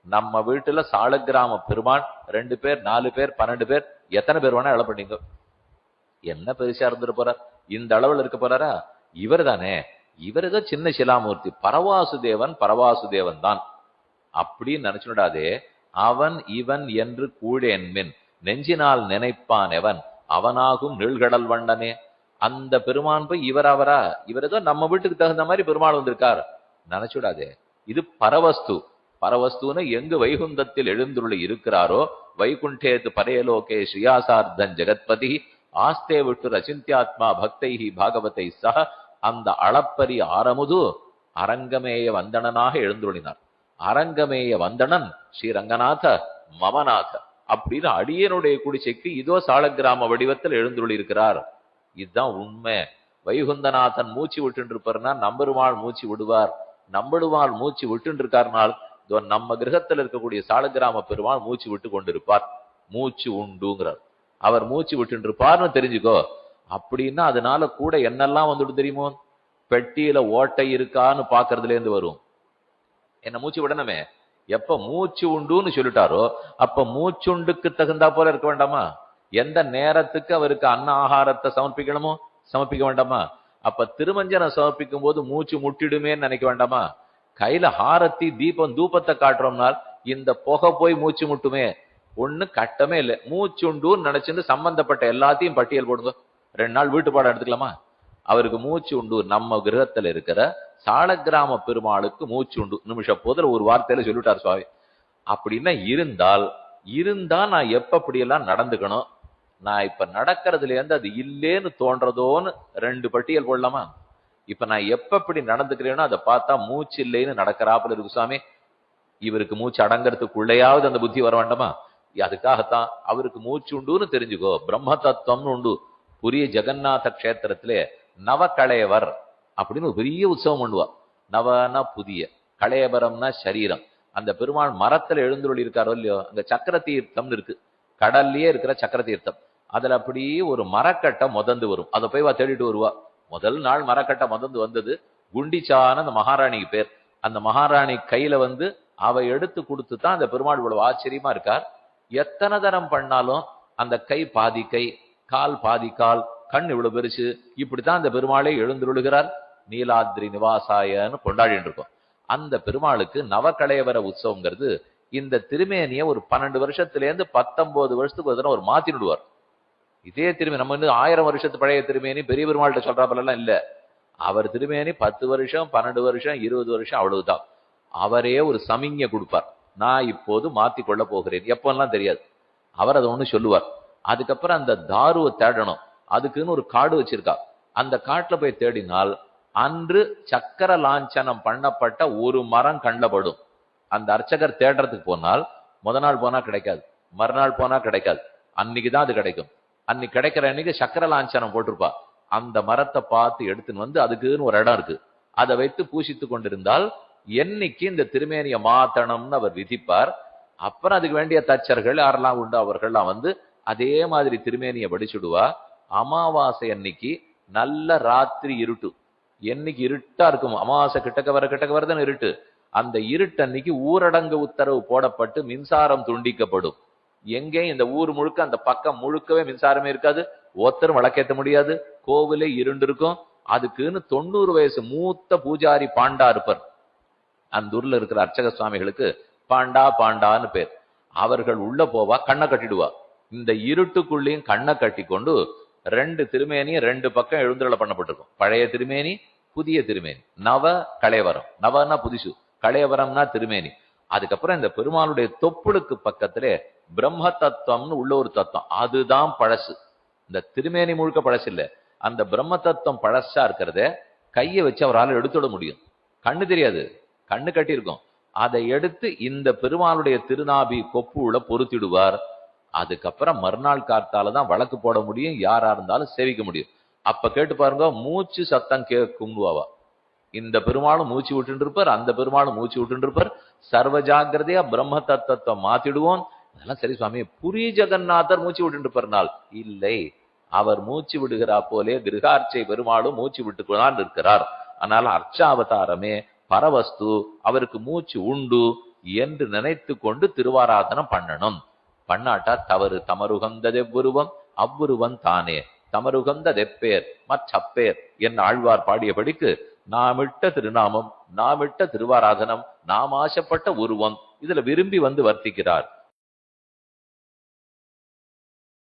நம்ம வீட்டுல சாலக்கிராம பெருமாள் 2 பேர் 4 பேர் 12 பேர் எத்தனை பேர் வேணா எழ பண்ணீங்க, என்ன பெருசா இருந்துட்டு போறார், இந்த அளவுல இருக்க போறாரா? இவர் தானே, இவர் ஏதோ சின்ன சிலாமூர்த்தி, பரவாசுதேவன் தான் அப்படின்னு நினைச்சுடாதே. அவன் இவன் என்று கூழேன்மின் நெஞ்சினால் நினைப்பான் எவன் அவனாகும் நீழ்கடல் வண்ணனே. அந்த பெருமான் போய் இவர் அவரா, இவர் ஏதோ நம்ம வீட்டுக்கு தகுந்த மாதிரி பெருமாள் வந்திருக்கார் நினைச்சுடாதே. இது பரவஸ்து. பரவஸ்துன்னு எங்கு வைகுந்தத்தில் எழுந்துள்ள இருக்கிறாரோ, வைகுண்டேது பரேலோகே ஸ்ரீயாசார்த்தன் ஜெகத்பதி ஆஸ்தே விட்டு ரச்சிந்தியாத்மா பக்தைஹி பாகவதை சக. அந்த அளப்பரி ஆரமுது அரங்கமேய வந்தனனாக எழுந்துள்ளினார். அரங்கமேய வந்தனன் ஸ்ரீரங்கநாத மமநாத அப்படின்னு அடியனுடைய குடிசைக்கு இதோ சாலக்கிராம வடிவத்தில் எழுந்துள்ளி இருக்கிறார். இதுதான் உண்மை. வைகுந்தநாதன் மூச்சு விட்டு இருப்பார்னா நம்பெருமாள் மூச்சு விடுவார், நம்பெருமாள் மூச்சு விட்டு இருக்காருனால் நம்ம கிரகத்தில் இருக்கக்கூடிய சாலக்கிராம பெருமாள் மூச்சு விட்டு கொண்டிருப்பார். மூச்சு உண்டுங்கிறார். அவர் மூச்சு விட்டு இருப்பார்னு தெரிஞ்சுக்கோ. அப்படின்னா அதனால கூட என்னெல்லாம் வந்துட்டு தெரியுமோ, பெட்டியில ஓட்டை இருக்கான்னு பாக்குறதுல இருந்து வரும். என்ன மூச்சு விடணுமே, எப்ப மூச்சு உண்டுன்னு சொல்லிட்டாரோ அப்ப மூச்சுண்டுக்கு தகுந்தா போல இருக்க வேண்டாமா? எந்த நேரத்துக்கு அவருக்கு அன்ன ஆகாரத்தை சமர்ப்பிக்கணுமோ சமர்ப்பிக்க வேண்டாமா? அப்ப திருமஞ்சனை சமர்ப்பிக்கும் போது மூச்சு முட்டிடுமேன்னு நினைக்க வேண்டாமா? கையில ஹாரத்தி தீபம் தூபத்தை காட்டுறோம்னால் இந்த புகை போய் மூச்சு முட்டுமே, ஒண்ணு கட்டமே இல்லை. மூச்சுண்டுன்னு நினைச்சுட்டு சம்பந்தப்பட்ட எல்லாத்தையும் பட்டியல் போடுங்க. 2 நாள் வீட்டு பாடம் எடுத்துக்கலாமா? அவருக்கு மூச்சு உண்டு. நம்ம கிரகத்துல இருக்கிற சாலக்கிராம பெருமாளுக்கு மூச்சு உண்டு. நிமிஷ போதுல ஒரு வார்த்தையில சொல்லிட்டார் சுவாமி. அப்படின்னா இருந்தா நான் எப்படியெல்லாம் நடந்துக்கணும், நான் இப்ப நடக்கிறதுல இருந்து அது இல்லேன்னு தோன்றதோன்னு 2 பட்டியல் போடலாமா? இப்ப நான் எப்படி நடந்துக்கிறேனோ அதை பார்த்தா மூச்சு இல்லைன்னு நடக்கிறாப்புல இருக்கு சுவாமி. இவருக்கு மூச்சு அடங்கிறதுக்குள்ளையாவது அந்த புத்தி வர வேண்டாமா? அதுக்காகத்தான் அவருக்கு மூச்சு உண்டுன்னு தெரிஞ்சுக்கோ. பிரம்ம தத்துவம்னு உண்டு. புரிய ஜெகநாத கஷேத்திரத்திலே நவகளையவர் அப்படின்னு ஒரு பெரிய உற்சவம் பண்ணுவா. நவனா புதிய, களையபரம்னா சரீரம். அந்த பெருமாள் மரத்துல எழுந்துள்ளி இருக்காரோ இல்லையோ, அங்க சக்கர தீர்த்தம்னு இருக்கு, கடல்லயே இருக்கிற சக்கர தீர்த்தம். அதுல அப்படியே ஒரு மரக்கட்டை முதந்து வரும். அதை போய் தேடிட்டு வருவா. முதல் நாள் மரக்கட்டை முதந்து வந்தது குண்டிச்சான அந்த மகாராணிக்கு பேர். அந்த மகாராணி கையில அவ எடுத்து கொடுத்து தான் அந்த பெருமாள் இவ்வளவு ஆச்சரியமா இருக்கார். எத்தனை தரம் பண்ணாலும் அந்த கை பாதி கை, கால் பாதி கால், கண் இவ்வளவு பெருசு, இப்படித்தான் அந்த பெருமாளை எழுந்துருளுகிறார். நீலாத்ரி நிவாசாயன்னு கொண்டாடிட்டு இருக்கோம். அந்த பெருமாளுக்கு நவகளையவர உற்சவங்கிறது இந்த திருமேனிய ஒரு 12 வருஷத்துல இருந்து 19 வருஷத்துக்கு ஒரு மாத்தி விடுவார். இதே திருமேனி நம்ம 1000 வருஷத்து பழைய திருமேனி பெரிய பெருமாள்கிட்ட சொல்றாப்பெல்லாம் இல்ல. அவர் திருமேனி 10 வருஷம் 12 வருஷம் 20 வருஷம் அவ்வளவுதான். அவரே ஒரு சமிஞை கொடுப்பார், நான் இப்போது மாத்தி கொள்ள போகிறேன். எப்பெல்லாம் தெரியாது. அவர் அதை ஒண்ணு சொல்லுவார். அதுக்கப்புறம் அந்த தாருவை தேடணும். அதுக்குன்னு ஒரு காடு வச்சிருக்கா. அந்த காட்டுல போய் தேடினால் அன்று சக்கர லாஞ்சனம் பண்ணப்பட்ட ஒரு மரம் கண்டபடும். அந்த அர்ச்சகர் தேடுறதுக்கு போனால் முத நாள் போனா கிடைக்காது, மறுநாள் போனா கிடைக்காது, அன்னைக்குதான் அது கிடைக்கும். அன்னைக்கு கிடைக்கிற அன்னைக்கு சக்கர லாஞ்சனம் போட்டிருப்பா. அந்த மரத்தை பார்த்து எடுத்துன்னு அதுக்குன்னு ஒரு இடம் இருக்கு, அதை வைத்து பூசித்து கொண்டிருந்தால் என்னைக்கு இந்த திருமேனிய மாத்தணும்னு அவர் விதிப்பார். அப்புறம் அதுக்கு வேண்டிய தச்சர்கள் யாரெல்லாம் உண்டு அவர்கள்லாம் அதே மாதிரி திருமேனியை வடிச்சுடுவா. அமாவாசை அன்னைக்கு நல்ல ராத்திரி இருட்டு, என்னைக்கு இருட்டா இருக்கும், அமாவாசை கிட்டக்க வரதான் இருட்டு. அந்த இருட்டு அன்னைக்கு ஊரடங்கு உத்தரவு போடப்பட்டு மின்சாரம் துண்டிக்கப்படும். எங்கேயும் இந்த ஊர் முழுக்க அந்த பக்கம் முழுக்கவே மின்சாரமே இருக்காது, ஒருத்தரும் விளக்கேற்ற முடியாது, கோவிலே இருண்டு இருக்கும். அதுக்குன்னு 90 வயசு மூத்த பூஜாரி பாண்டா இருப்பார். அந்த ஊர்ல இருக்கிற அர்ச்சக சுவாமிகளுக்கு பாண்டான்னு பேர். அவர்கள் உள்ள போவா, கண்ணை கட்டிடுவா. இந்த இருட்டுக்குள்ளேயும் கண்ணை கட்டி கொண்டு 2 திருமேனியும் 2 பக்கம் எழுந்துருள பண்ணப்பட்டிருக்கும். பழைய திருமேனி, புதிய திருமேனி. நவ களையவரம், நவன்னா புதுசு, களையவரம்னா திருமேனி. அதுக்கப்புறம் இந்த பெருமாளுடைய தொப்புளுக்கு பக்கத்திலே பிரம்ம தத்துவம்னு உள்ள ஒரு தத்துவம், அதுதான் பழசு. இந்த திருமேனி முழுக்க பழசு இல்ல. அந்த பிரம்ம தத்துவம் பழசா இருக்கிறத கையை வச்சு அவரால் எடுத்துட முடியும். கண்ணு தெரியாது, கண்ணு கட்டி இருக்கும். அதை எடுத்து இந்த பெருமாளுடைய திருநாபி கொப்பு உள்ள பொருத்திடுவார். அதுக்கப்புறம் மறுநாள் காத்தாலதான் வழக்கு போட முடியும், யாரா இருந்தாலும் சேவிக்க முடியும். அப்ப கேட்டு பாருங்க, மூச்சு சத்தம் கேட்கும்னுவாவா. இந்த பெருமாளும் மூச்சு விட்டு இருப்பார், அந்த பெருமாளும் மூச்சு விட்டு இருப்பார். சர்வ ஜாகிரதையா பிரம்ம தத்துவத்தை மாத்திடுவோம். அதெல்லாம் சரி சுவாமி, புரி ஜெகநாதர் மூச்சு விட்டு இருப்பார்னால் இல்லை, அவர் மூச்சு விடுகிறா போலே கிருகார்ச்சை பெருமாளும் மூச்சு விட்டுதான் இருக்கிறார். அதனால அர்ச்சாவதாரமே பரவஸ்து, அவருக்கு மூச்சு உண்டு. என்று நினைத்து கொண்டு திருவாராதனம் பண்ணணும். பண்ணாட்டா தவறு. தமருகந்ததெவ்வுருவம் அவ்வுருவம் தானே தமருகந்ததெப்பேர் மற்றப்பேர் என் ஆழ்வார் பாடியபடிக்கு நாமிட்ட திருநாமம், நாமிட்ட திருவாராதனம், நாம் ஆசைப்பட்ட உருவம் இதுல விரும்பி வந்து வர்த்திக்கிறார்.